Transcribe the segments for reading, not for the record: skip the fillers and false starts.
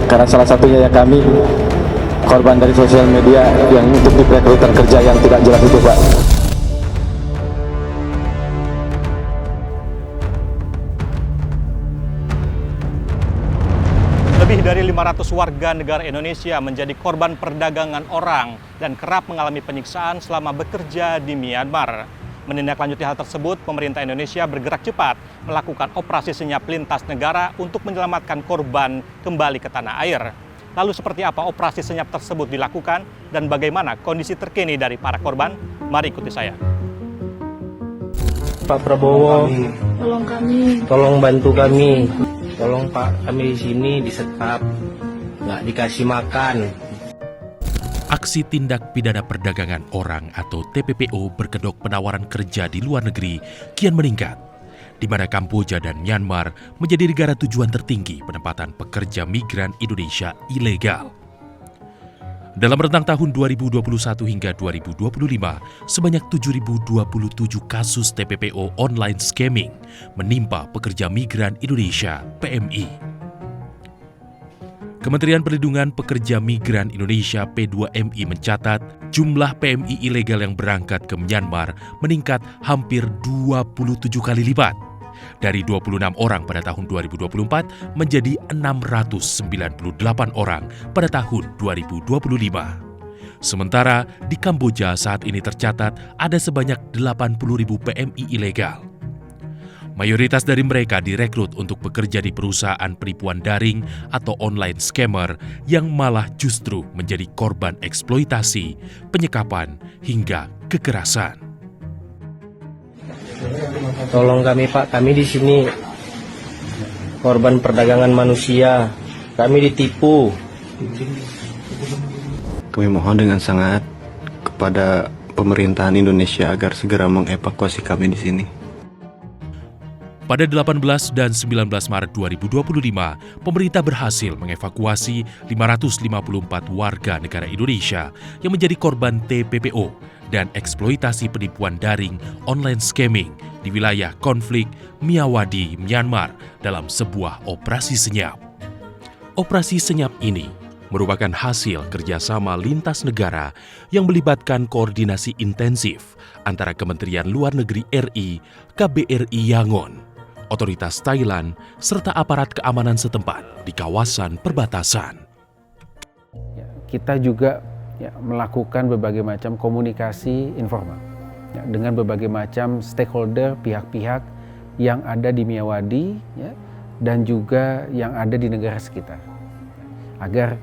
Karena salah satunya ya kami korban dari sosial media yang untuk di perekrutan kerja yang tidak jelas itu, Pak. Lebih dari 500 warga negara Indonesia menjadi korban perdagangan orang dan kerap mengalami penyiksaan selama bekerja di Myanmar. Menindaklanjuti hal tersebut, pemerintah Indonesia bergerak cepat melakukan operasi senyap lintas negara untuk menyelamatkan korban kembali ke tanah air. Lalu seperti apa operasi senyap tersebut dilakukan dan bagaimana kondisi terkini dari para korban? Mari ikuti saya. Pak Prabowo, Tolong kami. tolong bantu kami. Tolong Pak, kami di sini disekap, nggak dikasih makan. Aksi tindak pidana perdagangan orang atau TPPO berkedok penawaran kerja di luar negeri kian meningkat, di mana Kamboja dan Myanmar menjadi negara tujuan tertinggi penempatan pekerja migran Indonesia ilegal. Dalam rentang tahun 2021 hingga 2025, sebanyak 7.027 kasus TPPO online scamming menimpa pekerja migran Indonesia (PMI). Kementerian Perlindungan Pekerja Migran Indonesia P2MI mencatat jumlah PMI ilegal yang berangkat ke Myanmar meningkat hampir 27 kali lipat. Dari 26 orang pada tahun 2024 menjadi 698 orang pada tahun 2025. Sementara di Kamboja saat ini tercatat ada sebanyak 80.000 PMI ilegal. Mayoritas dari mereka direkrut untuk bekerja di perusahaan penipuan daring atau online scammer yang malah justru menjadi korban eksploitasi, penyekapan, hingga kekerasan. Tolong kami Pak, kami di sini korban perdagangan manusia. Kami ditipu. Kami mohon dengan sangat kepada pemerintahan Indonesia agar segera mengevakuasi kami di sini. Pada 18 dan 19 Maret 2025, pemerintah berhasil mengevakuasi 554 warga negara Indonesia yang menjadi korban TPPO dan eksploitasi penipuan daring online scamming di wilayah konflik Myawaddy, Myanmar dalam sebuah operasi senyap. Operasi senyap ini merupakan hasil kerjasama lintas negara yang melibatkan koordinasi intensif antara Kementerian Luar Negeri RI, KBRI Yangon, otoritas Thailand, serta aparat keamanan setempat di kawasan perbatasan. Kita juga melakukan berbagai macam komunikasi informal dengan berbagai macam stakeholder, pihak-pihak yang ada di Myawaddy dan juga yang ada di negara sekitar, agar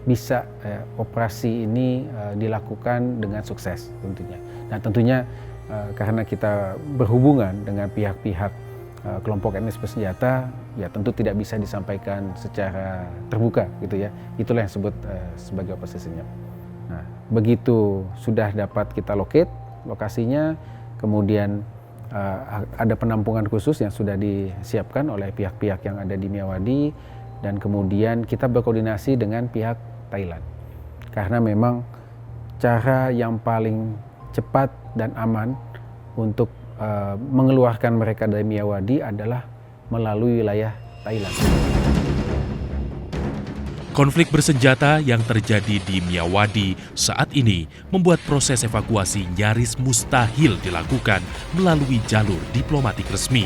bisa operasi ini dilakukan dengan sukses tentunya. Nah tentunya karena kita berhubungan dengan pihak-pihak kelompok etnis bersenjata, ya tentu tidak bisa disampaikan secara terbuka gitu ya. Itulah yang disebut sebagai operasi senyap. Nah, begitu sudah dapat kita locate lokasinya, kemudian ada penampungan khusus yang sudah disiapkan oleh pihak-pihak yang ada di Myawaddy, dan kemudian kita berkoordinasi dengan pihak Thailand. Karena memang cara yang paling cepat dan aman untuk mengeluarkan mereka dari Myawaddy adalah melalui wilayah Thailand. Konflik bersenjata yang terjadi di Myawaddy saat ini membuat proses evakuasi nyaris mustahil dilakukan melalui jalur diplomatik resmi.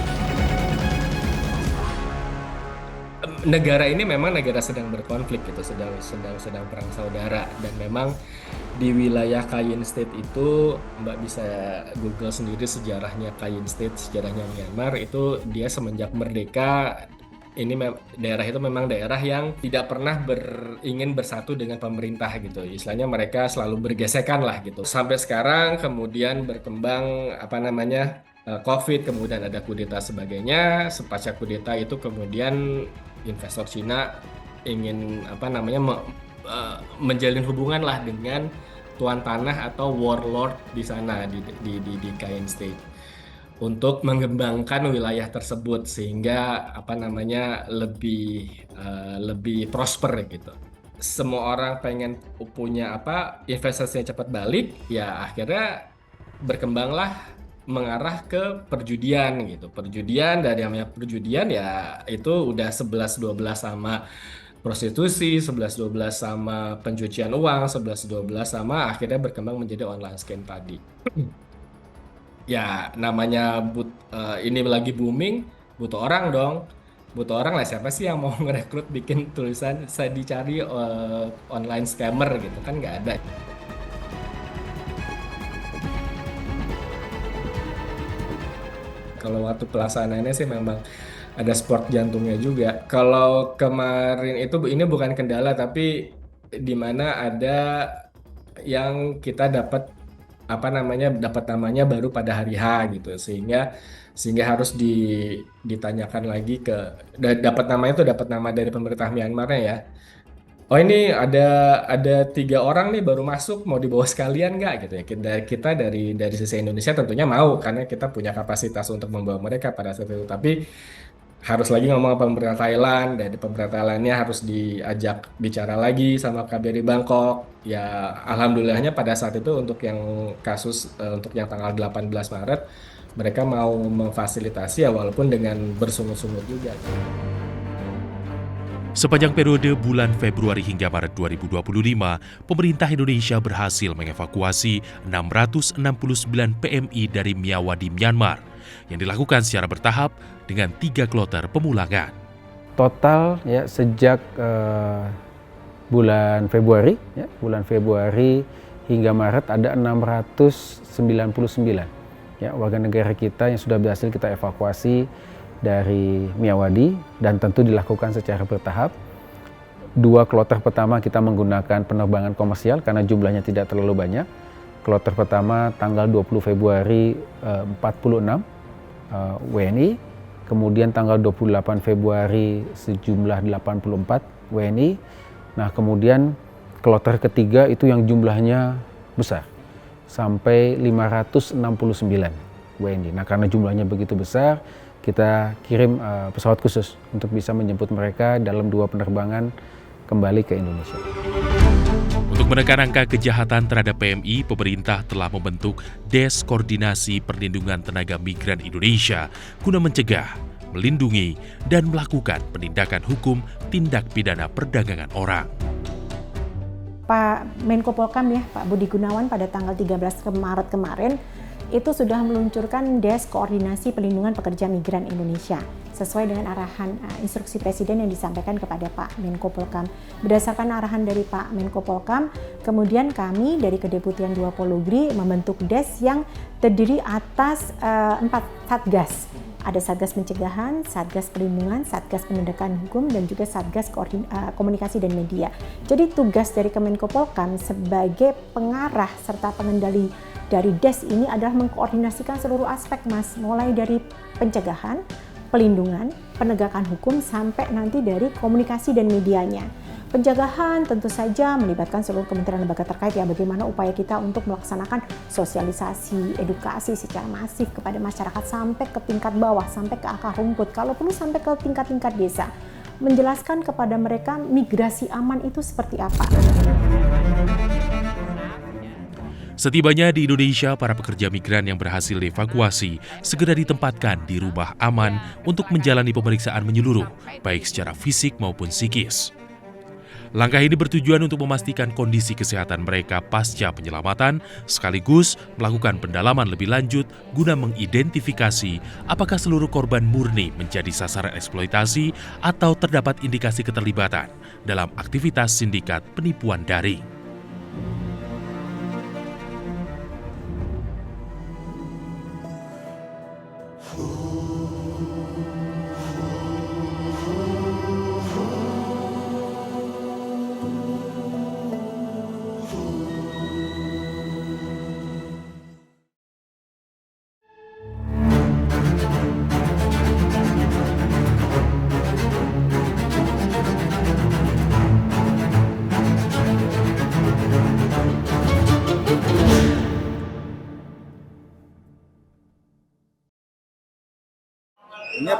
Negara ini memang negara sedang berkonflik gitu, sedang perang saudara, dan memang di wilayah Kayén State itu Mbak bisa Google sendiri sejarahnya Kayén State, sejarahnya Myanmar itu dia semenjak merdeka ini daerah itu memang daerah yang tidak pernah ingin bersatu dengan pemerintah gitu. Istilahnya mereka selalu bergesekan lah gitu. Sampai sekarang kemudian berkembang COVID, kemudian ada kudeta sebagainya. Pasca kudeta itu kemudian investor Cina ingin menjalin hubungan lah dengan tuan tanah atau warlord di sana di Kayin State untuk mengembangkan wilayah tersebut sehingga lebih prosper gitu. Semua orang pengen punya investasinya cepat balik, ya akhirnya berkembanglah mengarah ke perjudian gitu. Perjudian, dari namanya perjudian ya itu udah 11-12 sama prostitusi, 11-12 sama pencucian uang, 11-12 sama akhirnya berkembang menjadi online scam tadi. Ya namanya ini lagi booming, butuh orang dong. Butuh orang lah, siapa sih yang mau ngerekrut bikin tulisan saya dicari online scammer gitu kan, nggak ada. Kalau waktu pelaksanaannya sih memang ada sport jantungnya juga. Kalau kemarin ini bukan kendala, tapi di mana ada yang kita dapat dapat namanya baru pada hari H gitu, sehingga harus ditanyakan lagi dapat nama dari pemerintah Myanmar ya. Oh ini ada 3 orang nih baru masuk, mau dibawa sekalian nggak gitu ya. Kita dari sisi Indonesia tentunya mau karena kita punya kapasitas untuk membawa mereka pada saat itu. Tapi harus lagi ngomong sama pemerintah Thailand, dan pemerintah Thailandnya harus diajak bicara lagi sama KBRI Bangkok. Ya alhamdulillahnya pada saat itu untuk yang kasus untuk yang tanggal 18 Maret mereka mau memfasilitasi ya, walaupun dengan bersungut-sungut juga. Sepanjang periode bulan Februari hingga Maret 2025, pemerintah Indonesia berhasil mengevakuasi 669 PMI dari Myawaddy, Myanmar, yang dilakukan secara bertahap dengan 3 kloter pemulangan. Total ya sejak bulan Februari hingga Maret ada 699 ya warga negara kita yang sudah berhasil kita evakuasi dari Myawaddy, dan tentu dilakukan secara bertahap. 2 kloter pertama kita menggunakan penerbangan komersial karena jumlahnya tidak terlalu banyak. Kloter pertama tanggal 20 Februari 46 WNI, kemudian tanggal 28 Februari sejumlah 84 WNI. Nah kemudian kloter ketiga itu yang jumlahnya besar, sampai 569 WNI. Nah karena jumlahnya begitu besar, kita kirim pesawat khusus untuk bisa menjemput mereka dalam 2 penerbangan kembali ke Indonesia. Untuk menekan angka kejahatan terhadap PMI, pemerintah telah membentuk Des Koordinasi Perlindungan Tenaga Migran Indonesia guna mencegah, melindungi, dan melakukan penindakan hukum tindak pidana perdagangan orang. Pak Menko Polkam ya, Pak Budi Gunawan pada tanggal 13 Maret kemarin itu sudah meluncurkan Des Koordinasi Perlindungan Pekerja Migran Indonesia sesuai dengan arahan instruksi Presiden yang disampaikan kepada Pak Menko Polkam. Berdasarkan arahan dari Pak Menko Polkam, kemudian kami dari Kedeputian 2 Polugri membentuk Des yang terdiri atas 4 satgas. Ada Satgas Pencegahan, Satgas Perlindungan, Satgas Penindakan Hukum, dan juga Satgas Komunikasi dan Media. Jadi tugas dari Kemenko Polkam sebagai pengarah serta pengendali dari Des ini adalah mengkoordinasikan seluruh aspek, Mas, mulai dari pencegahan, pelindungan, penegakan hukum, sampai nanti dari komunikasi dan medianya. Pencegahan tentu saja melibatkan seluruh kementerian lembaga terkait ya, bagaimana upaya kita untuk melaksanakan sosialisasi, edukasi secara masif kepada masyarakat sampai ke tingkat bawah, sampai ke akar rumput, kalau perlu sampai ke tingkat-tingkat desa. Menjelaskan kepada mereka migrasi aman itu seperti apa. Setibanya di Indonesia, para pekerja migran yang berhasil dievakuasi segera ditempatkan di rumah aman untuk menjalani pemeriksaan menyeluruh, baik secara fisik maupun psikis. Langkah ini bertujuan untuk memastikan kondisi kesehatan mereka pasca penyelamatan, sekaligus melakukan pendalaman lebih lanjut guna mengidentifikasi apakah seluruh korban murni menjadi sasaran eksploitasi atau terdapat indikasi keterlibatan dalam aktivitas sindikat penipuan daring.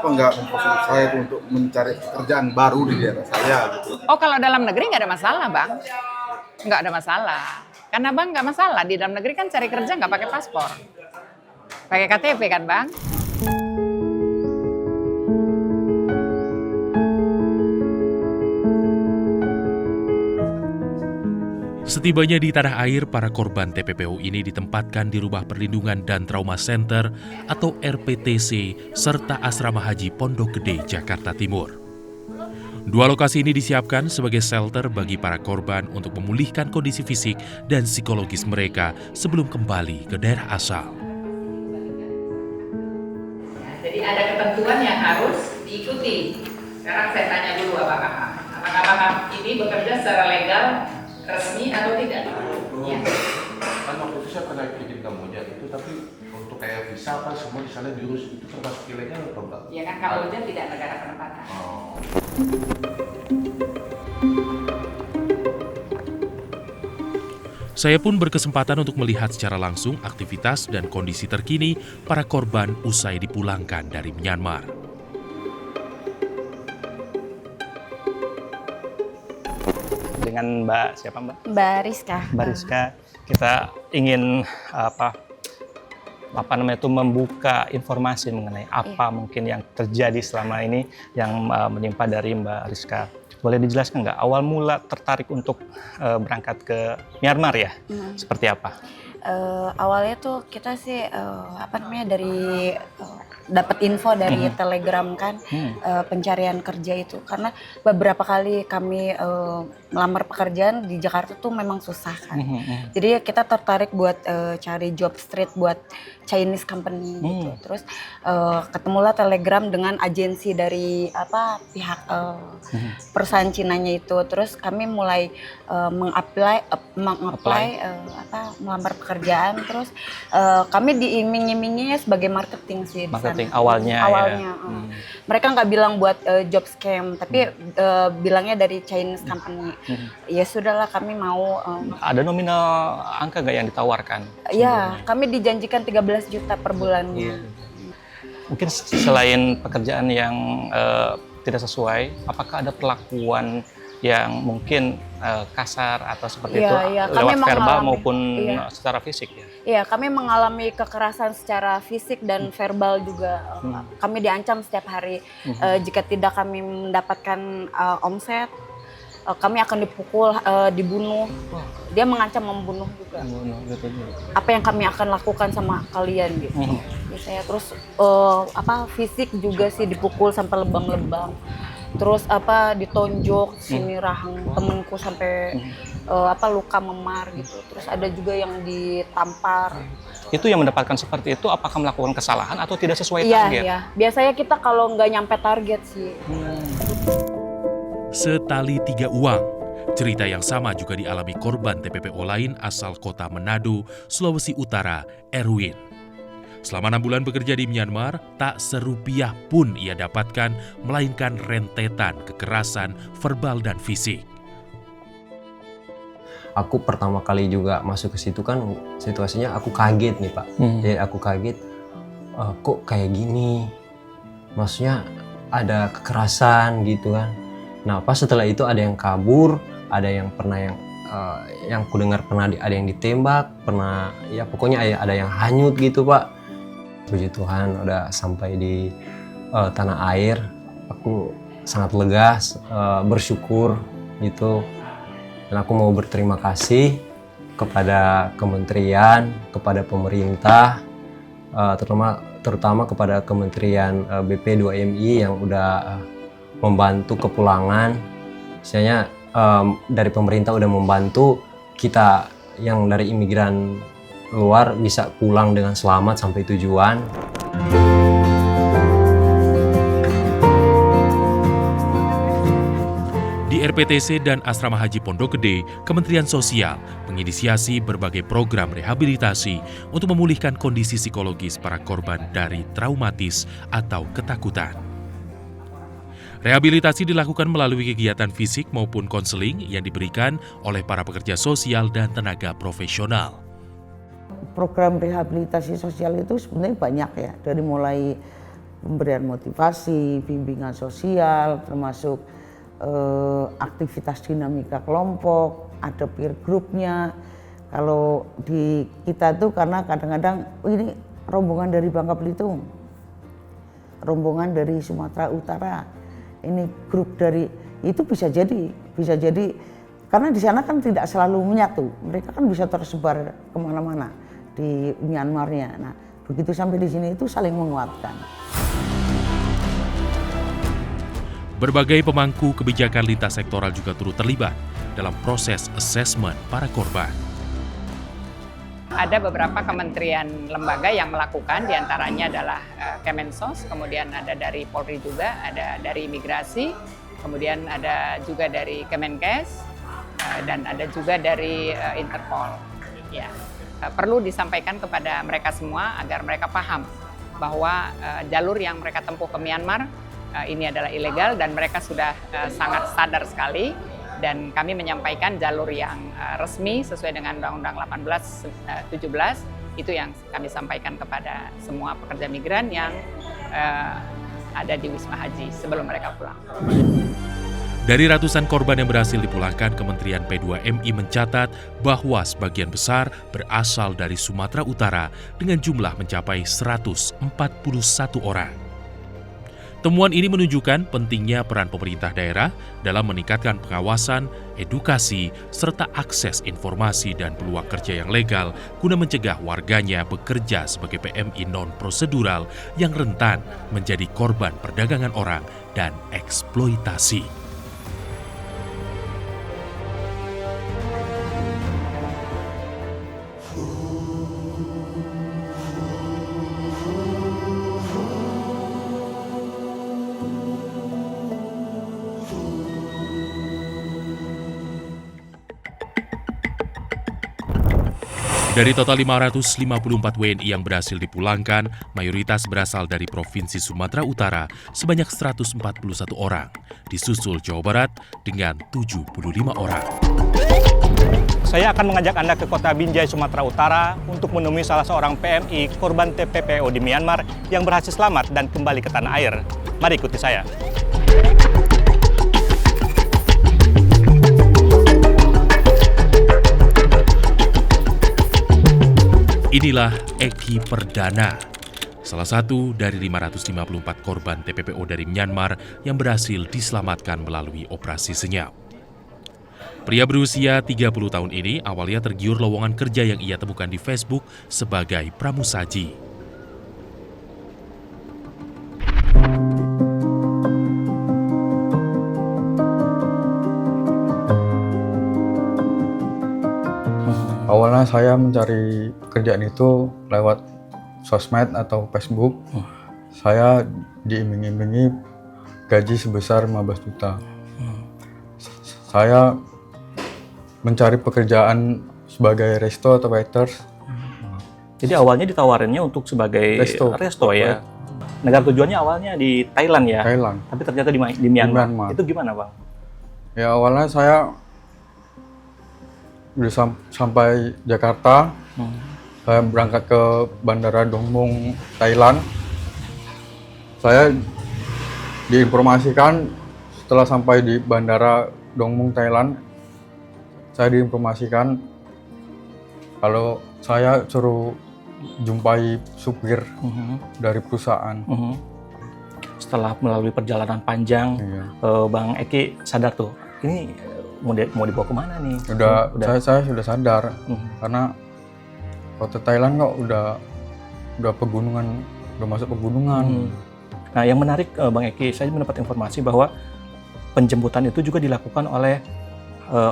kenapa nggak mempersulit saya itu untuk mencari pekerjaan baru di daerah saya gitu? Oh, kalau dalam negeri nggak ada masalah, Bang. Nggak ada masalah. Karena Bang nggak masalah. Di dalam negeri kan cari kerja nggak pakai paspor. Pakai KTP kan, Bang? Setibanya di tanah air, para korban TPPO ini ditempatkan di Rumah Perlindungan dan Trauma Center atau RPTC serta Asrama Haji Pondok Gede, Jakarta Timur. Dua lokasi ini disiapkan sebagai shelter bagi para korban untuk memulihkan kondisi fisik dan psikologis mereka sebelum kembali ke daerah asal. Jadi ada ketentuan yang harus diikuti. Sekarang saya tanya dulu apakah ini bekerja secara legal, resmi atau tidak? Ya. Kan waktu itu saya pernah bikin Kamboja itu, tapi untuk kayak visa apa semua di sana diurus, itu termasuk ilegal atau enggak? Ya kan Kamboja tidak negara penempatan. Saya pun berkesempatan untuk melihat secara langsung aktivitas dan kondisi terkini para korban usai dipulangkan dari Myanmar. Dengan Mbak siapa Mbak? Mbak Rizka. Mbak Rizka, kita ingin membuka informasi mengenai apa mungkin yang terjadi selama ini yang menimpa dari Mbak Rizka. Boleh dijelaskan nggak awal mula tertarik untuk berangkat ke Myanmar ya? Seperti apa? Awalnya tuh kita sih dari dapat info dari Telegram kan, pencarian kerja itu, karena beberapa kali kami melamar pekerjaan di Jakarta tuh memang susah kan. Jadi kita tertarik buat cari job street buat Chinese company gitu. Terus ketemulah Telegram dengan agensi dari pihak perusahaan Cinanya itu. Terus kami mulai melamar pekerjaan. Terus kami diiming-imingi sebagai marketing sih. Marketing awalnya. Ya. Mereka nggak bilang buat job scam, tapi bilangnya dari Chinese company. Ya sudahlah, kami mau. Ada nominal angka nggak yang ditawarkan? Ya, kami dijanjikan 13 juta per bulannya. Mungkin selain pekerjaan yang tidak sesuai, apakah ada perlakuan yang mungkin kasar atau seperti itu lewat verbal maupun secara fisik ya? Iya, kami mengalami kekerasan secara fisik dan verbal juga. Kami diancam setiap hari jika tidak kami mendapatkan omset, kami akan dipukul, dibunuh. Dia mengancam membunuh juga. Apa yang kami akan lakukan sama kalian gitu. Saya terus fisik juga sih, dipukul sampai lebam-lebam. Terus ditonjok sini rahang temenku sampai luka memar gitu. Terus ada juga yang ditampar. Itu yang mendapatkan seperti itu apakah melakukan kesalahan atau tidak sesuai target? Iya. Biasanya kita kalau nggak nyampe target sih. Setali tiga uang. Cerita yang sama juga dialami korban TPPO lain asal kota Manado, Sulawesi Utara, Erwin. Selama 6 bulan bekerja di Myanmar, tak serupiah pun ia dapatkan, melainkan rentetan kekerasan verbal dan fisik. Aku pertama kali juga masuk ke situ kan, situasinya aku kaget nih Pak. Jadi aku kaget, kok kayak gini? Maksudnya ada kekerasan gitu kan. Nah pas setelah itu ada yang kabur, ada yang pernah yang ku dengar pernah ada yang ditembak, pernah ya pokoknya ada yang hanyut gitu Pak. Puji Tuhan udah sampai di tanah air, aku sangat lega, bersyukur gitu. Dan aku mau berterima kasih kepada kementerian, kepada pemerintah, terutama kepada Kementerian BP2MI yang udah membantu kepulangan. Misalnya dari pemerintah udah membantu kita yang dari imigran luar bisa pulang dengan selamat sampai tujuan. Di RPTC dan Asrama Haji Pondok Gede, Kementerian Sosial menginisiasi berbagai program rehabilitasi untuk memulihkan kondisi psikologis para korban dari traumatis atau ketakutan. Rehabilitasi dilakukan melalui kegiatan fisik maupun konseling yang diberikan oleh para pekerja sosial dan tenaga profesional. Program rehabilitasi sosial itu sebenarnya banyak ya, dari mulai pemberian motivasi, bimbingan sosial, termasuk aktivitas dinamika kelompok, ada peer groupnya. Kalau di kita tuh karena kadang-kadang ini rombongan dari Bangka Belitung, rombongan dari Sumatera Utara, ini grup dari itu bisa jadi karena di sana kan tidak selalu menyatu, mereka kan bisa tersebar kemana-mana di Myanmarnya. Nah, begitu sampai di sini itu saling menguatkan. Berbagai pemangku kebijakan lintas sektoral juga turut terlibat dalam proses asesmen para korban. Ada beberapa kementerian lembaga yang melakukan, diantaranya adalah Kemensos, kemudian ada dari Polri juga, ada dari Imigrasi, kemudian ada juga dari Kemenkes, dan ada juga dari Interpol. Ya, perlu disampaikan kepada mereka semua agar mereka paham bahwa jalur yang mereka tempuh ke Myanmar ini adalah ilegal dan mereka sudah sangat sadar sekali. Dan kami menyampaikan jalur yang resmi sesuai dengan Undang-Undang 1817 itu yang kami sampaikan kepada semua pekerja migran yang ada di Wisma Haji sebelum mereka pulang. Dari ratusan korban yang berhasil dipulangkan, Kementerian P2MI mencatat bahwa sebagian besar berasal dari Sumatera Utara dengan jumlah mencapai 141 orang. Temuan ini menunjukkan pentingnya peran pemerintah daerah dalam meningkatkan pengawasan, edukasi, serta akses informasi dan peluang kerja yang legal guna mencegah warganya bekerja sebagai PMI non-prosedural yang rentan menjadi korban perdagangan orang dan eksploitasi. Dari total 554 WNI yang berhasil dipulangkan, mayoritas berasal dari Provinsi Sumatera Utara sebanyak 141 orang, disusul Jawa Barat dengan 75 orang. Saya akan mengajak Anda ke kota Binjai, Sumatera Utara untuk menemui salah seorang PMI korban TPPO di Myanmar yang berhasil selamat dan kembali ke tanah air. Mari ikuti saya. Inilah Eki Perdana, salah satu dari 554 korban TPPO dari Myanmar yang berhasil diselamatkan melalui operasi senyap. Pria berusia 30 tahun ini awalnya tergiur lowongan kerja yang ia temukan di Facebook sebagai pramusaji. Awalnya saya mencari pekerjaan itu lewat sosmed atau Facebook. Saya diiming-imingi gaji sebesar 15 juta. Saya mencari pekerjaan sebagai resto atau waiters. Jadi awalnya ditawarinnya untuk sebagai resto ya? Negara tujuannya awalnya di Thailand ya? Thailand. Tapi ternyata di Myanmar. Itu gimana, Bang? Ya awalnya saya udah sampai Jakarta, saya berangkat ke Bandara Dong Mueang, Thailand. Saya diinformasikan setelah sampai di Bandara Dong Mueang, Thailand, saya diinformasikan kalau saya suruh jumpai supir dari perusahaan. Setelah melalui perjalanan panjang, Bang Eki sadar tuh, ini mau dibawa kemana nih? Saya sudah sadar karena kota Thailand kok udah pegunungan, udah masuk pegunungan. Nah, yang menarik Bang Eki, saya mendapat informasi bahwa penjemputan itu juga dilakukan oleh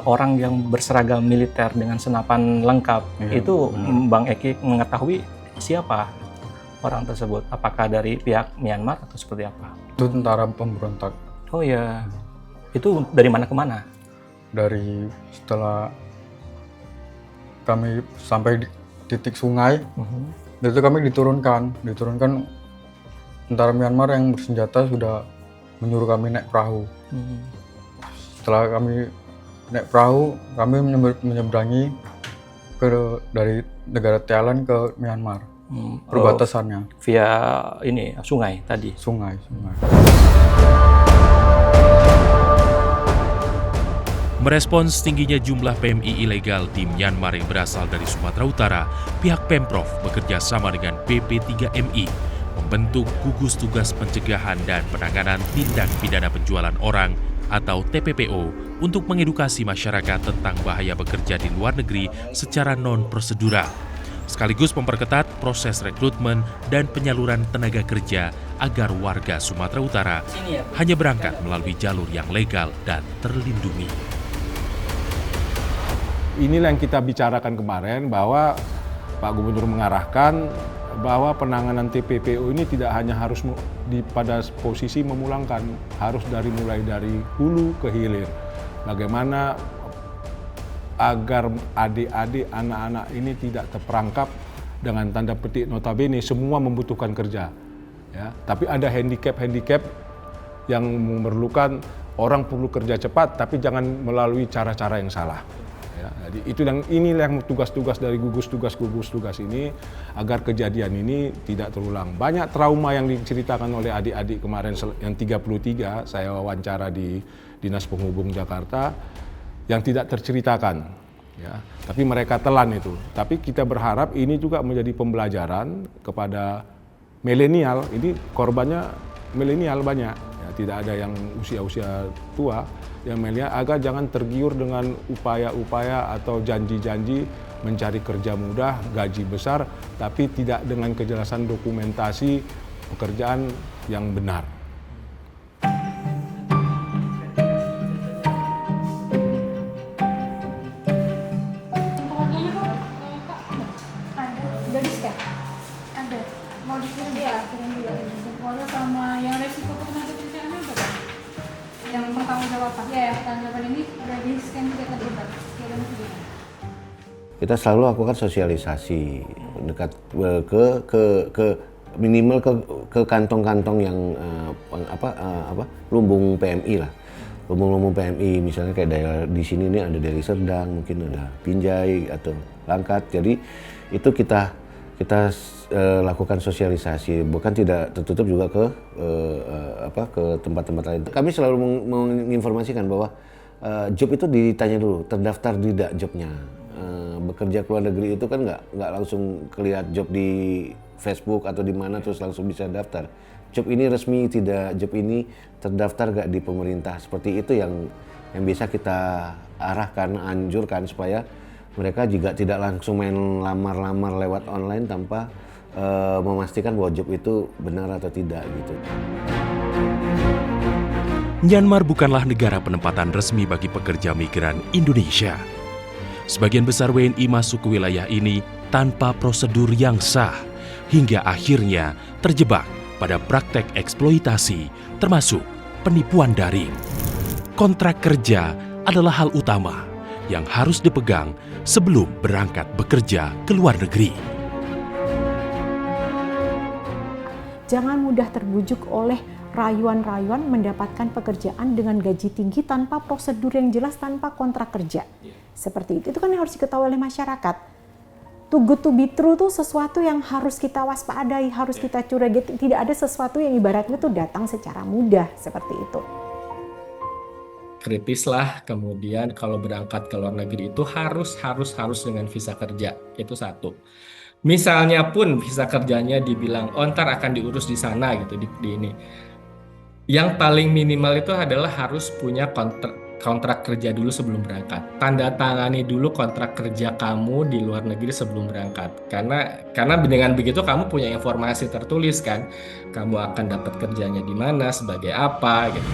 orang yang berseragam militer dengan senapan lengkap. Itu Bang Eki mengetahui siapa orang tersebut? Apakah dari pihak Myanmar atau seperti apa? Itu tentara pemberontak. Oh ya, itu dari mana ke mana? Dari setelah kami sampai di titik sungai, itu kami diturunkan tentara Myanmar yang bersenjata sudah menyuruh kami naik perahu. Setelah kami naik perahu, kami menyeberangi dari negara Thailand ke Myanmar. perbatasannya. Via ini sungai tadi. Sungai. Merespons tingginya jumlah PMI ilegal di Myanmar yang berasal dari Sumatera Utara, pihak Pemprov bekerja sama dengan PP3MI membentuk gugus tugas pencegahan dan penanganan tindak pidana penjualan orang atau TPPO untuk mengedukasi masyarakat tentang bahaya bekerja di luar negeri secara non-prosedural, sekaligus memperketat proses rekrutmen dan penyaluran tenaga kerja agar warga Sumatera Utara hanya berangkat melalui jalur yang legal dan terlindungi. Inilah yang kita bicarakan kemarin, bahwa Pak Gubernur mengarahkan bahwa penanganan TPPO ini tidak hanya harus pada posisi memulangkan, harus mulai dari hulu ke hilir. Bagaimana agar adik-adik, anak-anak ini tidak terperangkap dengan tanda petik notabene semua membutuhkan kerja. Ya, tapi ada handicap yang memerlukan orang perlu kerja cepat, tapi jangan melalui cara-cara yang salah. Ya, jadi inilah yang tugas-tugas dari gugus tugas ini agar kejadian ini tidak terulang. Banyak trauma yang diceritakan oleh adik-adik kemarin yang 33 saya wawancara di Dinas Penghubung Jakarta yang tidak terceritakan. Ya, tapi mereka telan itu. Tapi kita berharap ini juga menjadi pembelajaran kepada milenial. Ini korbannya milenial banyak. Ya, tidak ada yang usia-usia tua. Yang melihat agar jangan tergiur dengan upaya-upaya atau janji-janji mencari kerja mudah, gaji besar, tapi tidak dengan kejelasan dokumentasi pekerjaan yang benar. Ada. Mau dikirim ya? Kirim juga. Jempolnya sama yang resiko ketenagakerjaan ada kan? Yang bertanggung jawab apa? Ya, pertanggung jawab ini udah di scan juga terlibat. Kita selalu lakukan sosialisasi dekat ke minimal ke kantong-kantong yang lumbung PMI lah. Lumbung-lumbung PMI misalnya kayak daerah di sini ini ada dari Serdang, mungkin ada Binjai atau Langkat. Jadi itu kita lakukan sosialisasi, bukan tidak tertutup juga ke tempat-tempat lain. Kami selalu menginformasikan bahwa job itu ditanya dulu, terdaftar tidak jobnya. Bekerja ke luar negeri itu kan nggak langsung kelihat job di Facebook atau di mana terus langsung bisa daftar. Job ini resmi tidak, job ini terdaftar nggak di pemerintah. Seperti itu yang bisa kita arahkan, anjurkan supaya mereka juga tidak langsung main lamar-lamar lewat online tanpa memastikan bahwa job itu benar atau tidak gitu. Myanmar bukanlah negara penempatan resmi bagi pekerja migran Indonesia. Sebagian besar WNI masuk ke wilayah ini tanpa prosedur yang sah, hingga akhirnya terjebak pada praktek eksploitasi, termasuk penipuan daring. Kontrak kerja adalah hal utama yang harus dipegang sebelum berangkat bekerja ke luar negeri. Jangan mudah terbujuk oleh rayuan-rayuan mendapatkan pekerjaan dengan gaji tinggi tanpa prosedur yang jelas, tanpa kontrak kerja. Seperti itu kan yang harus diketahui oleh masyarakat. Too good to be true tuh sesuatu yang harus kita waspadai, harus kita curigai. Tidak ada sesuatu yang ibaratnya tuh datang secara mudah seperti itu. Kritislah kemudian kalau berangkat ke luar negeri itu harus dengan visa kerja, itu satu. Misalnya pun visa kerjanya dibilang ntar akan diurus di sana gitu di ini. Yang paling minimal itu adalah harus punya kontrak kerja dulu sebelum berangkat. Tanda tangani dulu kontrak kerja kamu di luar negeri sebelum berangkat. Karena dengan begitu kamu punya informasi tertulis kan, kamu akan dapat kerjanya di mana, sebagai apa gitu.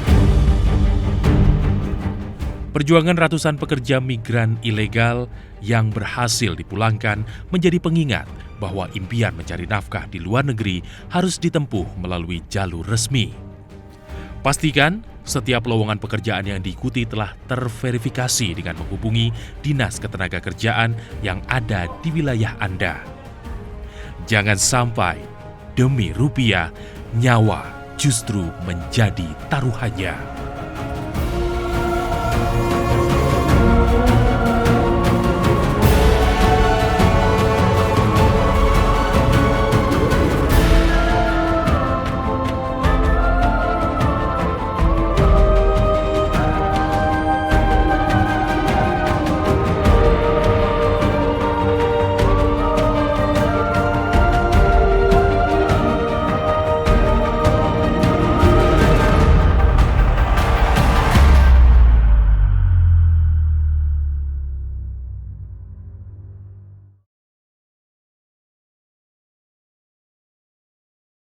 Perjuangan ratusan pekerja migran ilegal yang berhasil dipulangkan menjadi pengingat bahwa impian mencari nafkah di luar negeri harus ditempuh melalui jalur resmi. Pastikan setiap lowongan pekerjaan yang diikuti telah terverifikasi dengan menghubungi Dinas Ketenagakerjaan yang ada di wilayah Anda. Jangan sampai demi rupiah, nyawa justru menjadi taruhannya.